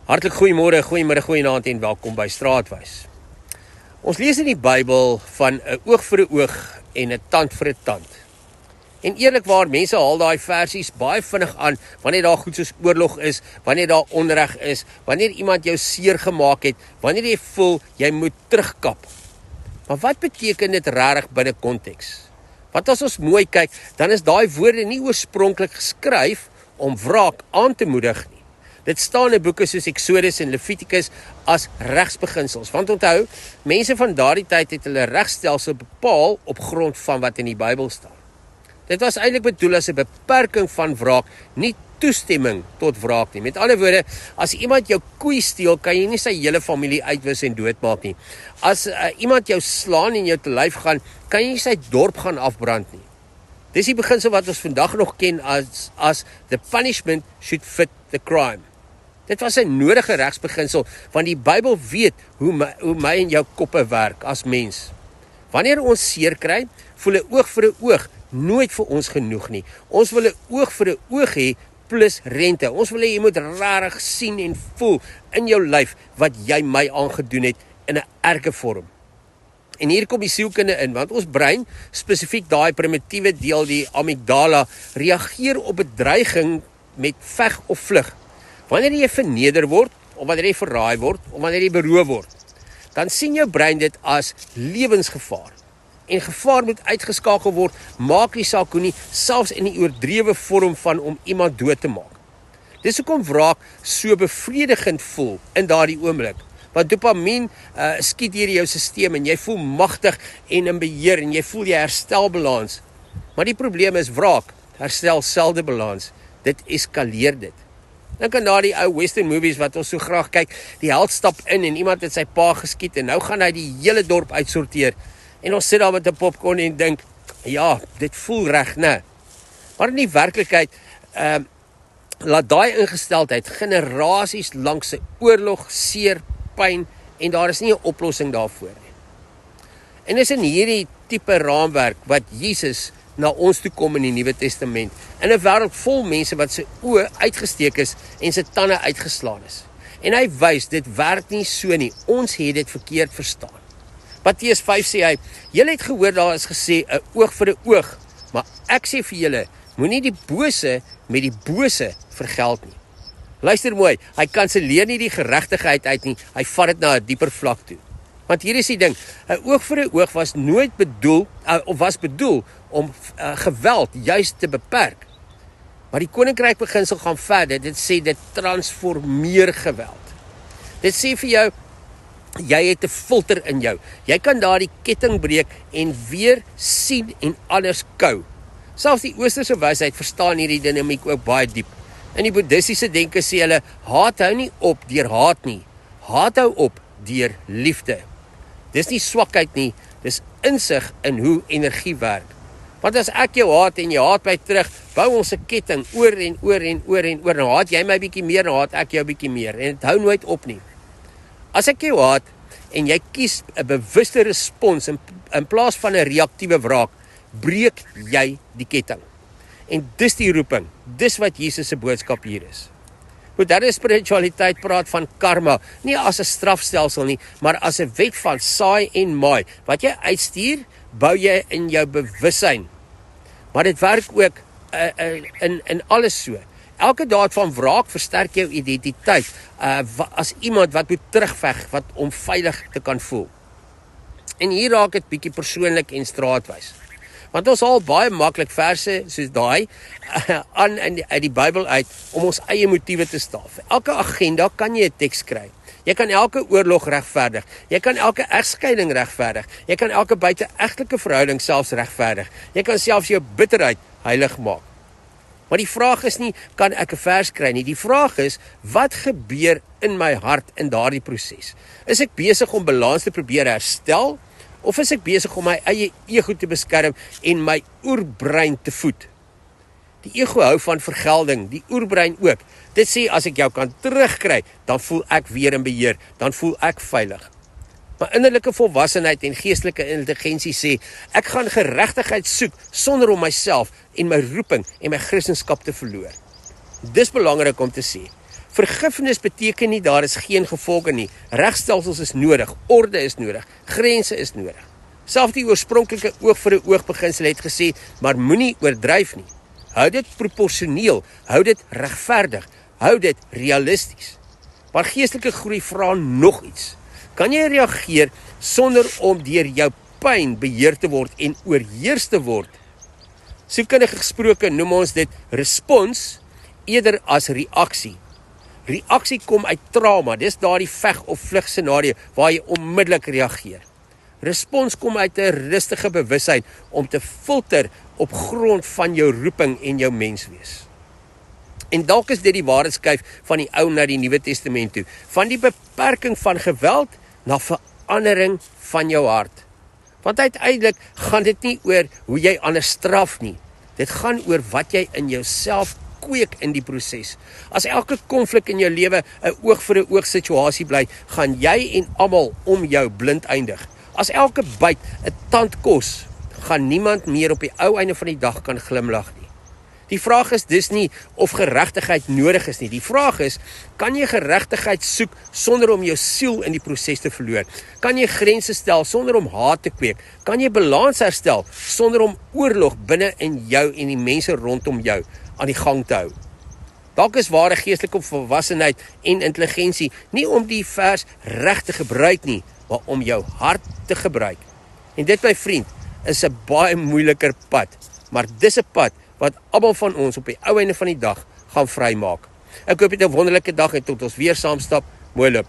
Hartlik goeiemôre, goeienaand en welkom by Straatwys. Ons lees in die Bybel van 'n oog vir 'n oog en 'n tand vir 'n tand. En eerlikwaar, mense haal daai versies baie vinnig aan wanneer daar goed soos oorlog is, wanneer daar onreg is, wanneer iemand jou seer gemaak het, wanneer jy voel jy moet terugkap. Maar wat beteken dit regtig binne konteks? Want as ons mooi kyk, dan is daai woorde nie oorspronklik geskryf om wraak aan te moedig nie. Dit staan in boeke soos Exodus en Levitikus as regsbeginsels. Want onthou, mense van daardie tyd het hulle regstelsel bepaal op grond van wat in die Bybel staan. Dit was eintlik bedoel as 'n beperking van wraak, nie toestemming tot wraak nie. Met ander woorde, as iemand jou koei steel, kan jy nie sy hele familie uitwis en doodmaak nie. As iemand jou slaan en jou te lyf gaan, kan jy nie sy dorp gaan afbrand nie. Dis die beginsel wat ons vandag nog ken as the punishment should fit the crime. Dit was 'n nodige regsbeginsel, want die Bybel weet hoe my en jou koppe werk as mens. Wanneer ons seer kry, voel 'n oog vir 'n oog nooit vir ons genoeg nie. Ons wil 'n oog vir 'n oog hê plus rente. Ons wil hê jy moet regtig sien en voel in jou lyf wat jy my aangedoen het in 'n erge vorm. En hier kom die sielkunde in, want ons brein, spesifiek daai primitiewe deel, die amygdala, reageer op bedreiging met veg of vlug. Wanneer jy verneder word, of wanneer jy verraai word, of wanneer jy beroof word, dan sien jou brein dit as lewensgevaar. En gevaar moet uitgeskakel word, maak nie saak hoe nie, selfs in die oordrewe vorm van om iemand dood te maak. Dis hoekom wraak so bevredigend voel in daardie oomblik. Want dopamien skiet hier in jou stelsel en jy voel magtig en in beheer en jy voel jy herstel balans. Maar die probleem is wraak herstel selde balans. Dit eskaleer dit. Dink aan daardie ou western movies wat ons so graag kyk. Die held stap in en iemand het sy pa geskiet en nou gaan hy die hele dorp uitsorteer. En ons sit daar met 'n popcorn en dink, ja, dit voel reg, né? Maar in die werklikheid laat daai ingesteldheid generasies lank se oorlog, seer, pyn en daar is nie 'n oplossing daarvoor nie. En dis in hierdie tipe raamwerk wat Jesus na ons toe kom in die Nuwe Testament, in 'n wêreld vol mense wat se oë uitgesteek is en se tande uitgeslaan is. En hy wys dit werk nie so nie. Ons het dit verkeerd verstaan. Matteus 5 sê hy, julle het gehoor daar is gesê 'n oog vir 'n oog, maar ek sê vir julle, moenie die bose met die bose vergeld nie. Luister mooi, hy kanselleer nie die geregtigheid uit nie, hy vat dit na 'n dieper vlak toe. Want hier is die ding, 'n oog vir 'n oog was nooit bedoel om geweld juist te beperk. Maar die koninkryk beginsel gaan verder, dit sê dit transformeer geweld. Dit sê vir jou, jy het 'n filter in jou. Jy kan daardie ketting breek en weer sien en anders kou. Selfs die oosterse wysheid verstaan hierdie dinamiek ook baie diep. In die boeddhistiese denke sê hulle, haat hou nie op deur haat nie. Haat hou op deur liefde. Dis nie swakheid nie, dis insig in hoe energie werk. Want as ek jou haat en jy haat my terug, bou ons 'n ketting oor en oor en oor en oor. Nou haat jy my bietjie meer, nou haat ek jou bietjie meer. En dit hou nooit op nie. As ek jou haat en jy kies 'n bewuste respons in plaas van 'n reaktiewe wraak, breek jy die ketting. En dis die roeping, dis wat Jesus se boodskap hier is. Moderne spiritualiteit praat van karma, nie as 'n strafstelsel nie, maar as 'n wet van saai en maai. Wat jy uitstuur, bou jy in jou bewussyn. Maar dit werk ook in alles so. Elke daad van wraak versterk jou identiteit as iemand wat moet terugveg, wat om veilig te kan voel. En hier raak dit bietjie persoonlik en straatwys. Want ons haal baie maklik verse soos daai uit die Bybel uit om ons eie motiewe te staaf. Vir elke agenda kan jy 'n teks kry. Jy kan elke oorlog regverdig. Jy kan elke egskeiding regverdig. Jy kan elke buiteegtelike verhouding selfs regverdig. Jy kan selfs jou bitterheid heilig maak. Maar die vraag is nie, kan ek 'n vers kry nie? Die vraag is, wat gebeur in my hart in daardie proses? Is ek besig om balans te probeer herstel? Of is ek besig om my eie ego te beskerm en my oerbrein te voed? Die ego hou van vergelding, die oerbrein ook. Dit sê, as ek jou kan terugkry, dan voel ek weer in beheer, dan voel ek veilig. Maar innerlike volwassenheid en geestelike intelligensie sê, ek gaan geregtigheid soek sonder om myself en my roeping en my Christendom te verloor. Dis belangrik om te sê. Vergifnis beteken nie daar is geen gevolge nie. Regstelsels is nodig, orde is nodig, grense is nodig. Selfs die oorspronklike oog vir 'n oog beginsel het gesê, maar moenie oordryf nie. Hou dit proporsioneel, hou dit regverdig, hou dit realisties. Maar geestelike groei vra nog iets. Kan jy reageer sonder om deur jou pyn beheer te word en oorheers te word? Sielkundige gesproke noem ons dit respons eerder as reaksie. Reaksie kom uit trauma, dis daardie veg of vlug scenario waar jy onmiddellik reageer. Respons kom uit 'n rustige bewusheid om te filter op grond van jou roeping en jou menswees. En dalk is dit die waarheidskyf van die Ou na die Nuwe Testament toe, van die beperking van geweld na verandering van jou hart. Want uiteindelik gaan dit nie oor hoe jy ander straf nie. Dit gaan oor wat jy in jouself kweek in die proses. As elke konflik in jou lewe 'n oog vir 'n oog situasie bly, gaan jy en almal om jou blind eindig. As elke byt 'n tand kos, gaan niemand meer op die ou einde van die dag kan glimlag nie. Die vraag is dus nie of geregtigheid nodig is nie. Die vraag is, kan jy geregtigheid soek sonder om jou siel in die proses te verloor? Kan jy grense stel sonder om haat te kweek? Kan jy balans herstel sonder om oorlog binne in jou en die mense rondom jou aan die gang te hou? Dalk is ware geestelike volwassenheid en intelligensie nie om die vers reg te gebruik nie, maar om jou hart te gebruik. En dit, my vriend, is 'n baie moeiliker pad, maar dis 'n pad wat almal van ons op die ou einde van die dag gaan vrymaak. Ek hoop jy het 'n wonderlike dag en tot ons weer saam stap. Mooi loop.